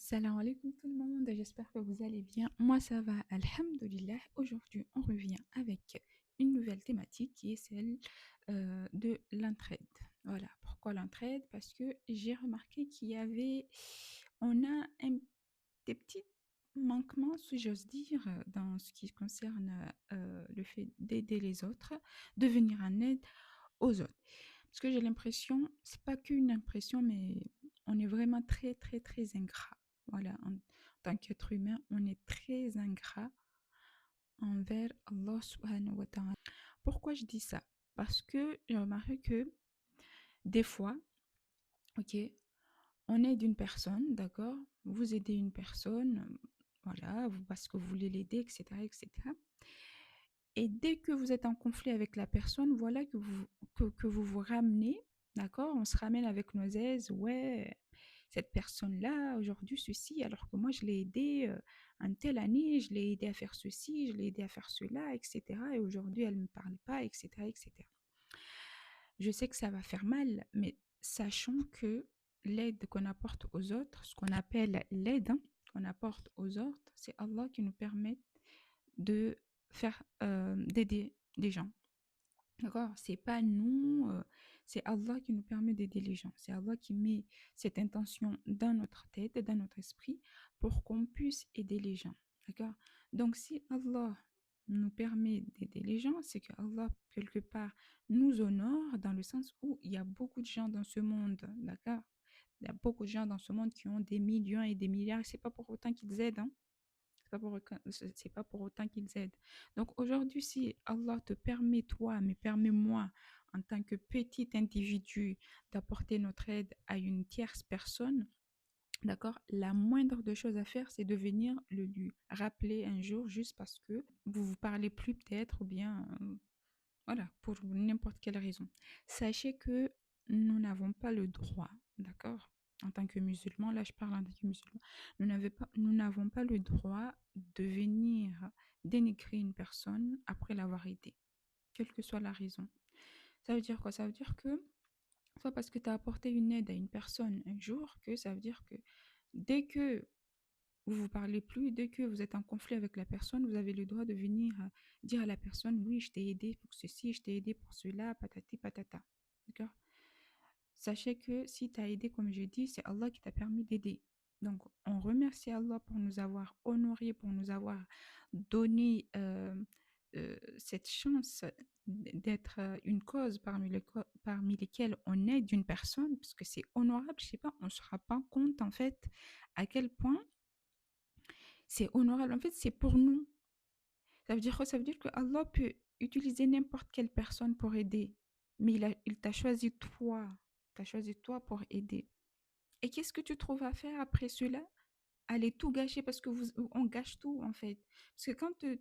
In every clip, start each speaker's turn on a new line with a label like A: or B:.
A: Salam alaikum tout le monde, j'espère que vous allez bien. Moi ça va, alhamdulillah. Aujourd'hui on revient avec une nouvelle thématique qui est celle de l'entraide. Voilà, pourquoi l'entraide? Parce que j'ai remarqué on a des petits manquements, si j'ose dire, dans ce qui concerne le fait d'aider les autres, de venir en aide aux autres. Parce que j'ai l'impression, c'est pas qu'une impression, mais on est vraiment très, très, très ingrat. Voilà, en tant qu'être humain, on est très ingrat envers Allah subhanahu wa ta'ala. Pourquoi je dis ça? Parce que j'ai remarqué que des fois, ok, on aide une personne, d'accord? Vous aidez une personne, voilà, parce que vous voulez l'aider, etc., etc. Et dès que vous êtes en conflit avec la personne, voilà que vous vous ramenez, d'accord? On se ramène avec nos aises, ouais, cette personne-là, aujourd'hui, ceci, alors que moi, je l'ai aidé en telle année, je l'ai aidé à faire ceci, je l'ai aidé à faire cela, etc. Et aujourd'hui, elle ne me parle pas, etc., etc. Je sais que ça va faire mal, mais sachons que l'aide qu'on apporte aux autres, ce qu'on appelle l'aide qu'on apporte aux autres, c'est Allah qui nous permet de d'aider des gens. D'accord? C'est pas nous, c'est Allah qui nous permet d'aider les gens. C'est Allah qui met cette intention dans notre tête, dans notre esprit, pour qu'on puisse aider les gens. D'accord? Donc, si Allah nous permet d'aider les gens, c'est que Allah, quelque part, nous honore dans le sens où il y a beaucoup de gens dans ce monde. D'accord? Il y a beaucoup de gens dans ce monde qui ont des millions et des milliards. C'est pas pour autant qu'ils aident, hein. C'est pas pour autant qu'ils aident. Donc aujourd'hui, si Allah te permet, toi, mais permet moi, en tant que petit individu, d'apporter notre aide à une tierce personne, d'accord, la moindre de choses à faire, c'est de venir le lui rappeler un jour juste parce que vous vous parlez plus peut-être ou bien, voilà, pour n'importe quelle raison. Sachez que nous n'avons pas le droit, d'accord? En tant que musulmans, là je parle en tant que musulmans, nous n'avons pas le droit de venir dénigrer une personne après l'avoir aidée, quelle que soit la raison. Ça veut dire quoi? Ça veut dire que, soit parce que tu as apporté une aide à une personne un jour, que ça veut dire que dès que vous vous parlez plus, dès que vous êtes en conflit avec la personne, vous avez le droit de venir dire à la personne, oui, je t'ai aidé pour ceci, je t'ai aidé pour cela, patati patata. D'accord? Sachez que si tu as aidé, comme j'ai dit, c'est Allah qui t'a permis d'aider. Donc, on remercie Allah pour nous avoir honorés, pour nous avoir donné cette chance d'être une cause parmi lesquelles on aide une personne, parce que c'est honorable, je sais pas, on ne se rend pas compte en fait à quel point c'est honorable. En fait, c'est pour nous. Ça veut dire quoi? Ça veut dire que Allah peut utiliser n'importe quelle personne pour aider. Mais il t'a choisi toi. T'a choisi toi pour aider. Et qu'est-ce que tu trouves à faire après cela? Aller tout gâcher parce que on gâche tout en fait. Parce que quand tu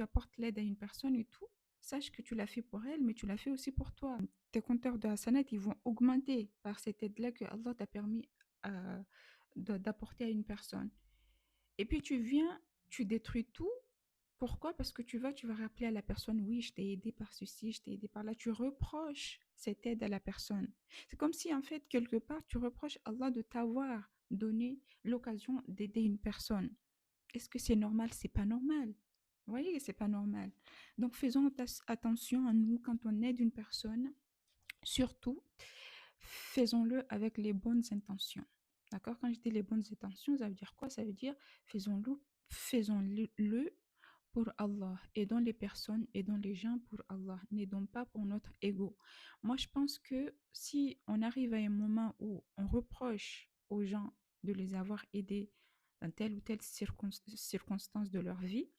A: apportes l'aide à une personne et tout, sache que tu l'as fait pour elle, mais tu l'as fait aussi pour toi. Tes compteurs de Hasanat, ils vont augmenter par cette aide-là que Allah t'a permis euh, d'apporter à une personne. Et puis tu viens, tu détruis tout. Pourquoi? Parce que tu vas rappeler à la personne, oui, je t'ai aidé par ceci, je t'ai aidé par là. Tu reproches cette aide à la personne. C'est comme si, en fait, quelque part, tu reproches à Allah de t'avoir donné l'occasion d'aider une personne. Est-ce que c'est normal? C'est pas normal. Vous voyez, c'est pas normal. Donc, faisons attention à nous quand on aide une personne. Surtout, faisons-le avec les bonnes intentions. D'accord? Quand je dis les bonnes intentions, ça veut dire quoi? Ça veut dire faisons-le pour Allah. Aidons les personnes, aidons les gens pour Allah. N'aidons pas pour notre ego. Moi, je pense que si on arrive à un moment où on reproche aux gens de les avoir aidés dans telle ou telle circonstance de leur vie,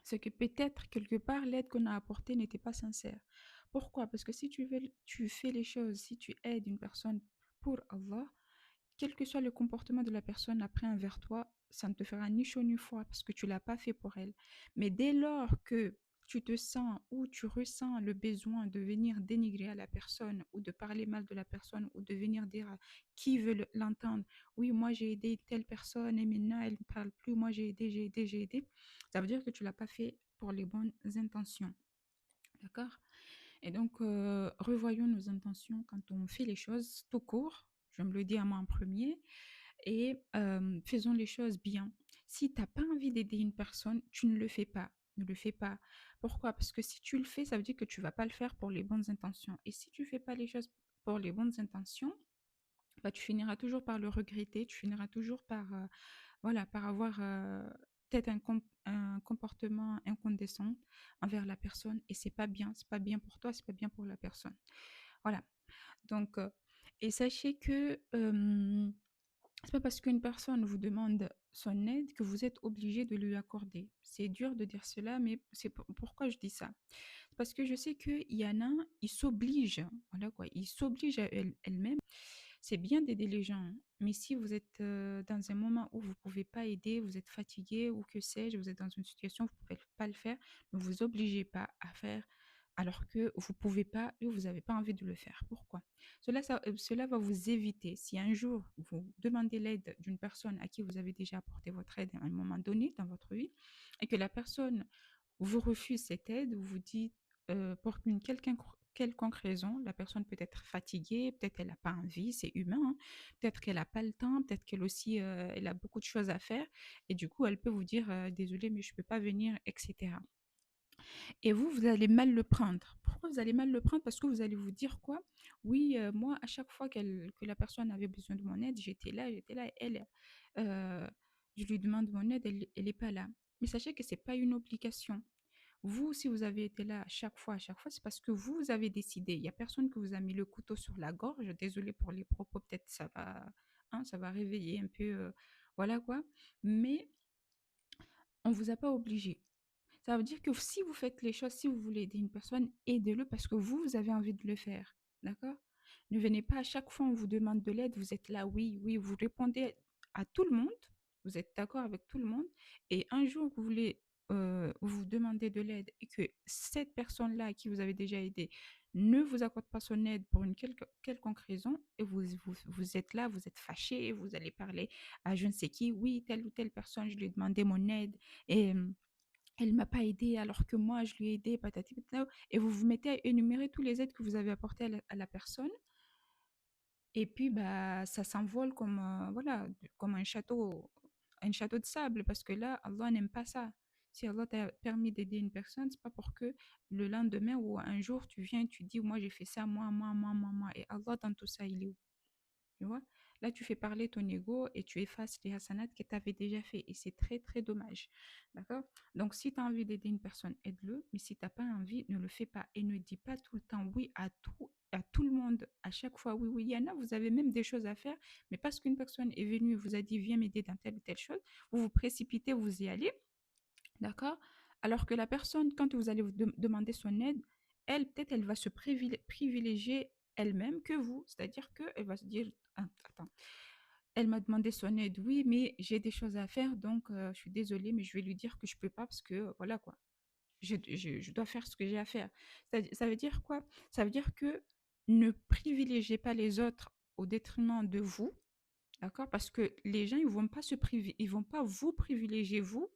A: c'est que peut-être quelque part l'aide qu'on a apportée n'était pas sincère. Pourquoi? Parce que si tu fais les choses, si tu aides une personne pour Allah, quel que soit le comportement de la personne après envers toi, ça ne te fera ni chaud ni froid parce que tu l'as pas fait pour elle. Mais dès lors que tu te sens ou tu ressens le besoin de venir dénigrer à la personne ou de parler mal de la personne ou de venir dire à qui veut l'entendre, oui, moi j'ai aidé telle personne et maintenant elle ne parle plus, moi j'ai aidé, j'ai aidé, j'ai aidé, ça veut dire que tu l'as pas fait pour les bonnes intentions. D'accord? Et donc, revoyons nos intentions quand on fait les choses tout court. Je me le dis à moi en premier. et faisons les choses bien. Si tu as pas envie d'aider une personne, tu ne le fais pas. Ne le fais pas. Pourquoi? Parce que si tu le fais, ça veut dire que tu vas pas le faire pour les bonnes intentions. Et si tu fais pas les choses pour les bonnes intentions, bah, tu finiras toujours par le regretter, tu finiras toujours par, voilà, par avoir peut-être un comportement incandescent envers la personne et c'est pas bien pour toi, c'est pas bien pour la personne. Voilà. Donc, et sachez que c'est pas parce qu'une personne vous demande son aide que vous êtes obligé de lui accorder. C'est dur de dire cela, mais pourquoi je dis ça. Parce que je sais qu'il y en a, ils s'obligent, voilà quoi, ils s'obligent à elles-mêmes. C'est bien d'aider les gens, hein, mais si vous êtes dans un moment où vous ne pouvez pas aider, vous êtes fatigué ou que sais-je, vous êtes dans une situation où vous ne pouvez pas le faire, ne vous obligez pas à faire alors que vous ne pouvez pas ou vous n'avez pas envie de le faire. Pourquoi? Cela va vous éviter, si un jour vous demandez l'aide d'une personne à qui vous avez déjà apporté votre aide à un moment donné dans votre vie, et que la personne vous refuse cette aide, vous vous dites pour une quelconque raison, la personne peut être fatiguée, peut-être elle n'a pas envie, c'est humain, hein. Peut-être qu'elle n'a pas le temps, peut-être qu'elle aussi, elle a beaucoup de choses à faire, et du coup, elle peut vous dire, désolée, mais je ne peux pas venir, etc. Et vous allez mal le prendre. Pourquoi vous allez mal le prendre? Parce que vous allez vous dire quoi? Oui, moi, à chaque fois que la personne avait besoin de mon aide, j'étais là, et elle, je lui demande mon aide, elle n'est pas là. Mais sachez que ce n'est pas une obligation. Vous, si vous avez été là à chaque fois, c'est parce que vous avez décidé. Il y a personne qui vous a mis le couteau sur la gorge. Désolée pour les propos, peut-être ça va, hein, ça va réveiller un peu, voilà quoi. Mais on vous a pas obligé. Ça veut dire que si vous faites les choses, si vous voulez aider une personne, aidez-le parce que vous avez envie de le faire. D'accord? Ne venez pas à chaque fois on vous demande de l'aide, vous êtes là, oui, oui, vous répondez à tout le monde, vous êtes d'accord avec tout le monde, et un jour vous voulez vous demander de l'aide et que cette personne-là à qui vous avez déjà aidé ne vous accorde pas son aide pour une quelconque raison, et vous êtes là, vous êtes fâché, vous allez parler à je ne sais qui, oui, telle ou telle personne, je lui ai demandé mon aide, et elle m'a pas aidé alors que moi je lui ai aidé, patati patata, et vous vous mettez à énumérer tous les aides que vous avez apportées à la personne, et puis bah ça s'envole comme voilà, comme un château de sable, parce que là Allah n'aime pas ça. Si Allah t'a permis d'aider une personne, c'est pas pour que le lendemain ou un jour tu viens et tu dis moi j'ai fait ça, moi, et Allah dans tout ça il est où? Tu vois? Là, tu fais parler ton ego et tu effaces les hasanats que tu avais déjà fait. Et c'est très, très dommage. D'accord? Donc, si tu as envie d'aider une personne, aide-le. Mais si tu n'as pas envie, ne le fais pas. Et ne dis pas tout le temps oui à tout le monde. À chaque fois, oui, oui. Il y en a, vous avez même des choses à faire. Mais parce qu'une personne est venue et vous a dit, viens m'aider dans telle ou telle chose, vous vous précipitez, vous y allez. D'accord? Alors que la personne, quand vous allez vous demander son aide, elle, peut-être, elle va se privilégier elle-même que vous. C'est-à-dire qu'elle va se dire, ah, attends, elle m'a demandé son aide, oui, mais j'ai des choses à faire, donc je suis désolée, mais je vais lui dire que je peux pas parce que, voilà quoi, je dois faire ce que j'ai à faire. Ça veut dire quoi? Ça veut dire que ne privilégiez pas les autres au détriment de vous. D'accord? Parce que les gens, ils vont pas vous privilégier vous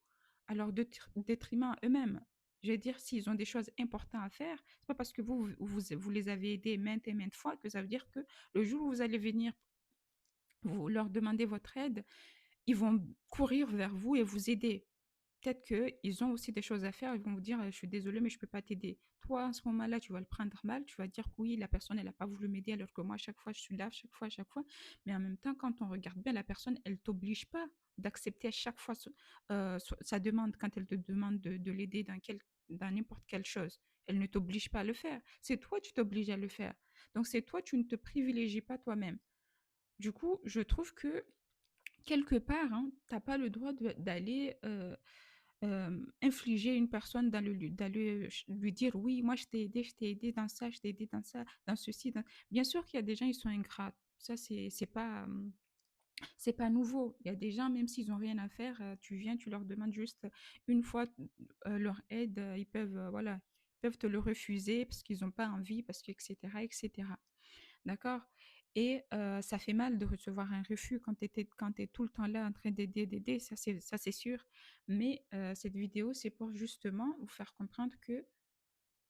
A: à leur détriment à eux-mêmes. Je veux dire, s'ils ont des choses importantes à faire, c'est pas parce que vous les avez aidés maintes et maintes fois que ça veut dire que le jour où vous allez venir, vous leur demander votre aide, ils vont courir vers vous et vous aider. Peut-être qu'ils ont aussi des choses à faire, ils vont vous dire, je suis désolée, mais je ne peux pas t'aider. Toi, à ce moment-là, tu vas le prendre mal, tu vas dire que oui, la personne, elle n'a pas voulu m'aider, alors que moi, à chaque fois, je suis là, à chaque fois. Mais en même temps, quand on regarde bien, la personne, elle ne t'oblige pas d'accepter à chaque fois sa demande quand elle te demande de l'aider dans n'importe quelle chose. Elle ne t'oblige pas à le faire. C'est toi, tu t'obliges à le faire. Donc, c'est toi, tu ne te privilégies pas toi-même. Du coup, je trouve que quelque part, hein, tu n'as pas le droit d'aller infliger une personne, d'aller lui dire oui, moi je t'ai aidé dans ça, je t'ai aidé dans ça, dans ceci. Bien sûr qu'il y a des gens, ils sont ingrats. Ça, c'est pas nouveau. Il y a des gens, même s'ils n'ont rien à faire, tu viens, tu leur demandes juste une fois leur aide, ils peuvent, voilà, ils peuvent te le refuser parce qu'ils n'ont pas envie, parce que, etc., etc. D'accord? Et ça fait mal de recevoir un refus quand tu es tout le temps là en train d'aider, ça c'est sûr. Mais cette vidéo, c'est pour justement vous faire comprendre que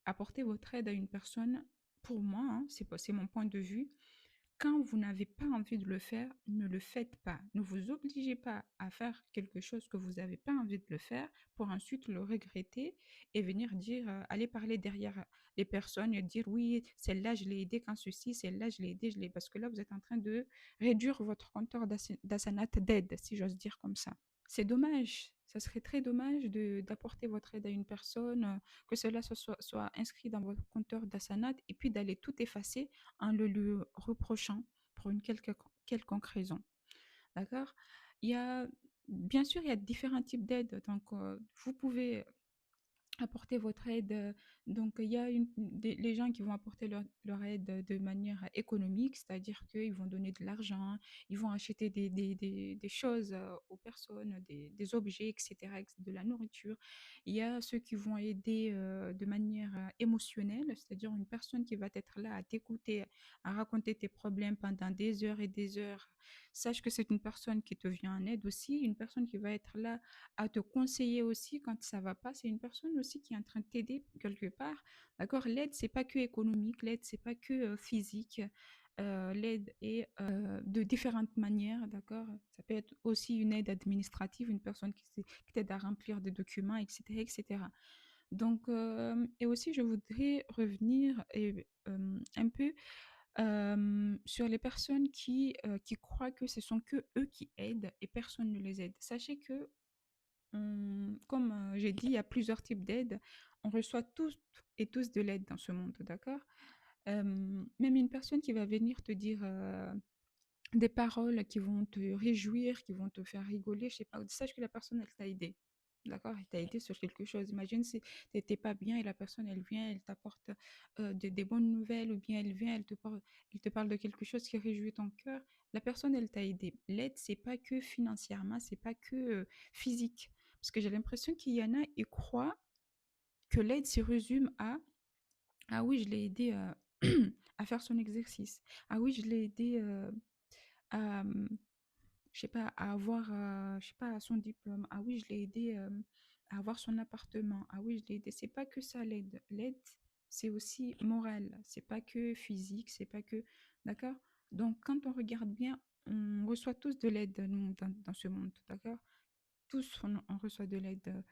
A: apporter votre aide à une personne, pour moi, hein, c'est mon point de vue, Quand vous n'avez pas envie de le faire, ne le faites pas. Ne vous obligez pas à faire quelque chose que vous n'avez pas envie de le faire pour ensuite le regretter et venir dire, aller parler derrière les personnes et dire oui, celle-là, je l'ai aidée quand ceci, celle-là, je l'ai aidée, je l'ai. Parce que là, vous êtes en train de réduire votre compteur d'Asanat d'aide, si j'ose dire comme ça. C'est dommage. Ça serait très dommage d'apporter votre aide à une personne, que cela soit inscrit dans votre compteur d'Asanat et puis d'aller tout effacer en le lui reprochant pour une quelconque raison. D'accord. Il y a, bien sûr, il y a différents types d'aides. Donc, vous pouvez apporter votre aide. Donc, il y a les gens qui vont apporter leur aide de manière économique, c'est-à-dire qu'ils vont donner de l'argent, ils vont acheter des choses aux personnes, des objets, etc., de la nourriture. Il y a ceux qui vont aider de manière émotionnelle, c'est-à-dire une personne qui va être là à t'écouter, à raconter tes problèmes pendant des heures et des heures. Sache que c'est une personne qui te vient en aide aussi, une personne qui va être là à te conseiller aussi quand ça va pas. C'est une personne aussi qui est en train de t'aider quelque part. D'accord. L'aide, c'est pas que économique, l'aide, c'est pas que physique. L'aide est de différentes manières, d'accord. Ça peut être aussi une aide administrative, une personne qui t'aide à remplir des documents, etc., etc. Donc, et aussi, je voudrais revenir un peu sur les personnes qui croient que ce sont que eux qui aident et personne ne les aide. Sachez que comme j'ai dit, il y a plusieurs types d'aide. On reçoit tous et tous de l'aide dans ce monde, d'accord? Même une personne qui va venir te dire des paroles qui vont te réjouir, qui vont te faire rigoler, je sais pas, sache que la personne, elle t'a aidé. D'accord? Elle t'a aidé sur quelque chose. Imagine si tu n'étais pas bien et la personne, elle vient, elle t'apporte des bonnes nouvelles ou bien elle vient, elle te parle de quelque chose qui réjouit ton cœur. La personne, elle t'a aidé. L'aide, c'est pas que financièrement, c'est pas que physique. Parce que j'ai l'impression qu'il y en a, ils croient que l'aide se résume à ah oui, je l'ai aidé à faire son exercice. Ah oui, je l'ai aidé à, je sais pas, à avoir, je sais pas, son diplôme. Ah oui, je l'ai aidé à avoir son appartement. Ah oui, je l'ai aidé. C'est pas que ça l'aide. L'aide, c'est aussi moral. C'est pas que physique. C'est pas que, d'accord? Donc, quand on regarde bien, on reçoit tous de l'aide dans ce monde, d'accord? Tous, on reçoit de l'aide.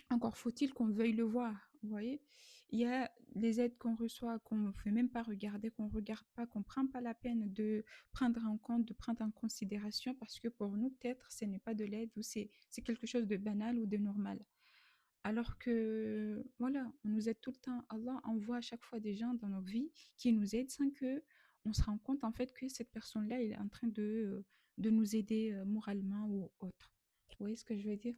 A: Encore faut-il qu'on veuille le voir, vous voyez? Il y a les aides qu'on reçoit, qu'on ne fait même pas regarder, qu'on ne regarde pas, qu'on ne prend pas la peine de prendre en compte, de prendre en considération, parce que pour nous, peut-être, ce n'est pas de l'aide ou c'est quelque chose de banal ou de normal. Alors que, voilà, on nous aide tout le temps. Allah envoie à chaque fois des gens dans nos vies qui nous aident sans que on se rende compte, en fait, que cette personne-là, il est en train de nous aider moralement ou autre. Vous voyez ce que je veux dire?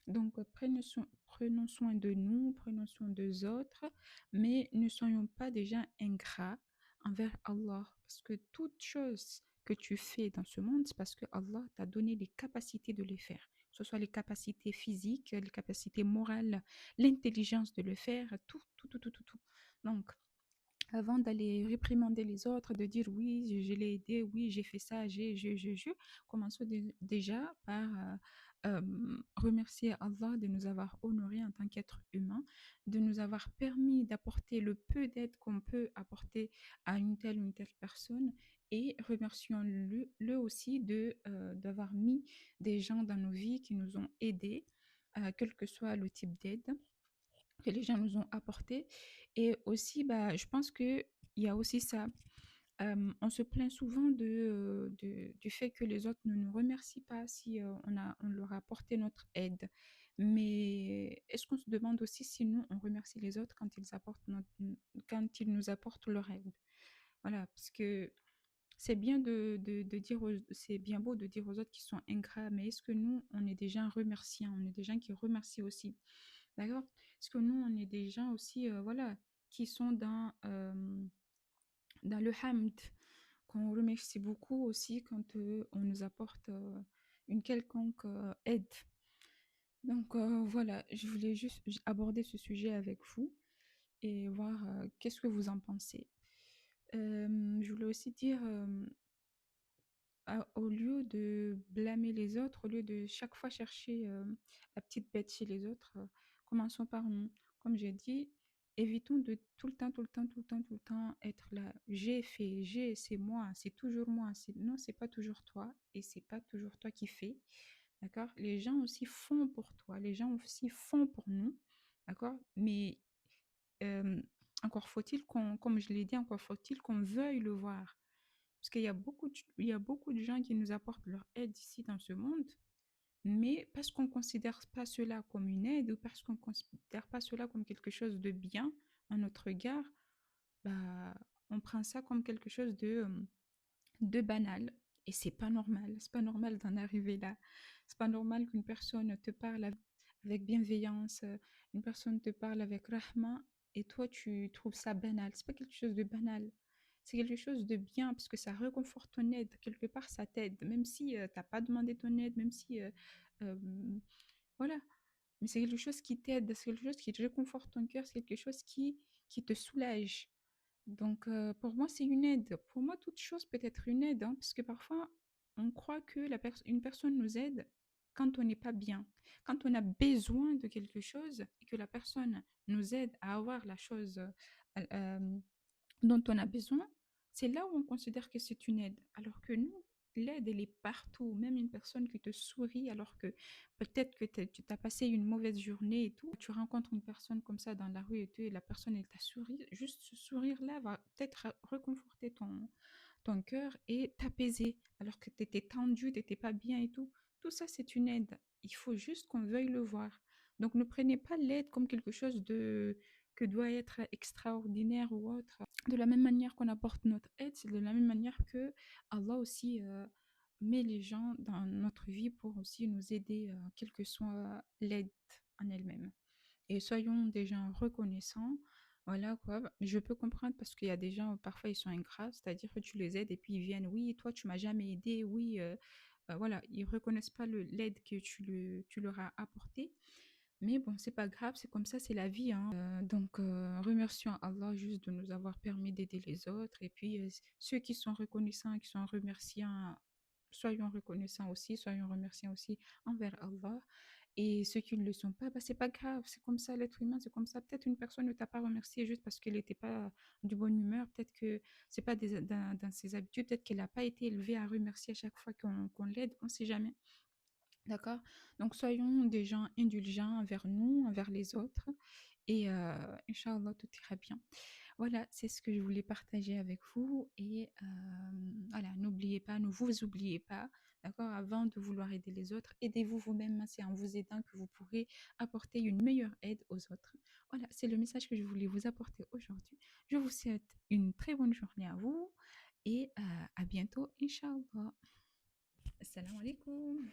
A: Donc, prenons soin de nous, prenons soin des autres, mais ne soyons pas des gens ingrats envers Allah. Parce que toute chose que tu fais dans ce monde, c'est parce que Allah t'a donné les capacités de les faire. Que ce soit les capacités physiques, les capacités morales, l'intelligence de le faire, tout, tout, tout, tout, tout, tout. Donc, avant d'aller réprimander les autres, de dire oui, je l'ai aidé, oui, j'ai fait ça, commençons déjà par remercier Allah de nous avoir honorés en tant qu'être humain, de nous avoir permis d'apporter le peu d'aide qu'on peut apporter à une telle ou une telle personne et remercions-le aussi d'avoir mis des gens dans nos vies qui nous ont aidés, quel que soit le type d'aide que les gens nous ont apporté. Et aussi, bah, je pense qu'il y a aussi ça. On se plaint souvent du fait que les autres ne nous remercient pas si on leur a apporté notre aide. Mais est-ce qu'on se demande aussi si nous, on remercie les autres quand ils nous apportent leur aide? Voilà, parce que c'est bien de dire, c'est bien beau de dire aux autres qu'ils sont ingrats, mais est-ce que nous, on est des gens remerciants, on est des gens qui remercient aussi? D'accord? Parce que nous, on est des gens aussi, voilà, qui sont dans le hamd, qu'on remercie beaucoup aussi quand on nous apporte une quelconque aide. Donc voilà, je voulais juste aborder ce sujet avec vous et voir qu'est-ce que vous en pensez. Je voulais aussi dire, au lieu de blâmer les autres, au lieu de chaque fois chercher la petite bête chez les autres, commençons par nous. Comme j'ai dit, évitons de tout le temps, tout le temps, tout le temps, tout le temps être là. J'ai fait, c'est moi, c'est toujours moi. Non, c'est pas toujours toi et c'est pas toujours toi qui fais. D'accord? Les gens aussi font pour toi, les gens aussi font pour nous. D'accord? Mais euh, encore faut-il qu'on, comme je l'ai dit, encore faut-il qu'on veuille le voir. Parce qu'il y a il y a beaucoup de gens qui nous apportent leur aide ici dans ce monde, mais parce qu'on ne considère pas cela comme une aide ou parce qu'on ne considère pas cela comme quelque chose de bien à notre regard, bah, on prend ça comme quelque chose de banal. Et c'est pas normal. C'est pas normal d'en arriver là. C'est pas normal qu'une personne te parle avec bienveillance, une personne te parle avec rahma, et toi tu trouves ça banal. C'est pas quelque chose de banal. C'est quelque chose de bien parce que ça réconforte ton aide. Quelque part, ça t'aide. Même si t'as pas demandé ton aide, même si. Euh, voilà. Mais c'est quelque chose qui t'aide, c'est quelque chose qui te réconforte ton cœur, c'est quelque chose qui te soulage. Donc, pour moi, c'est une aide. Pour moi, toute chose peut être une aide, hein, parce que parfois, on croit que une personne nous aide quand on n'est pas bien, quand on a besoin de quelque chose et que la personne nous aide à avoir la chose dont on a besoin, c'est là où on considère que c'est une aide. Alors que nous, l'aide, elle est partout. Même une personne qui te sourit alors que peut-être que tu as passé une mauvaise journée et tout, tu rencontres une personne comme ça dans la rue et tout, et la personne, elle t'a souri. Juste ce sourire-là va peut-être réconforter ton cœur et t'apaiser alors que tu étais tendu, tu n'étais pas bien et tout. Tout ça, c'est une aide. Il faut juste qu'on veuille le voir. Donc ne prenez pas l'aide comme quelque chose de que doit être extraordinaire ou autre. De la même manière qu'on apporte notre aide, c'est de la même manière que Allah aussi met les gens dans notre vie pour aussi nous aider, quelle que soit l'aide en elle-même. Et soyons des gens reconnaissants. Voilà quoi. Je peux comprendre parce qu'il y a des gens, parfois, ils sont ingrats, c'est-à-dire que tu les aides et puis ils viennent, oui, toi, tu m'as jamais aidé, oui, voilà, ils reconnaissent pas l'aide que tu leur as apportée. Mais bon, c'est pas grave, c'est comme ça, c'est la vie, hein. Donc, remercions Allah juste de nous avoir permis d'aider les autres. Et puis, ceux qui sont reconnaissants, qui sont remerciants, soyons reconnaissants aussi, soyons remerciants aussi envers Allah. Et ceux qui ne le sont pas, bah, c'est pas grave, c'est comme ça, l'être humain, c'est comme ça. Peut-être une personne ne t'a pas remercié juste parce qu'elle n'était pas de bonne humeur, peut-être que c'est pas dans ses habitudes, peut-être qu'elle n'a pas été élevée à remercier à chaque fois qu'on l'aide, on ne sait jamais. D'accord? Donc, soyons des gens indulgents envers nous, envers les autres. Et Inch'Allah, tout ira bien. Voilà, c'est ce que je voulais partager avec vous. Et voilà, n'oubliez pas, ne vous oubliez pas, d'accord? Avant de vouloir aider les autres, aidez-vous vous-même. C'est en vous aidant que vous pourrez apporter une meilleure aide aux autres. Voilà, c'est le message que je voulais vous apporter aujourd'hui. Je vous souhaite une très bonne journée à vous et à bientôt, Inch'Allah. Assalamu alaikum.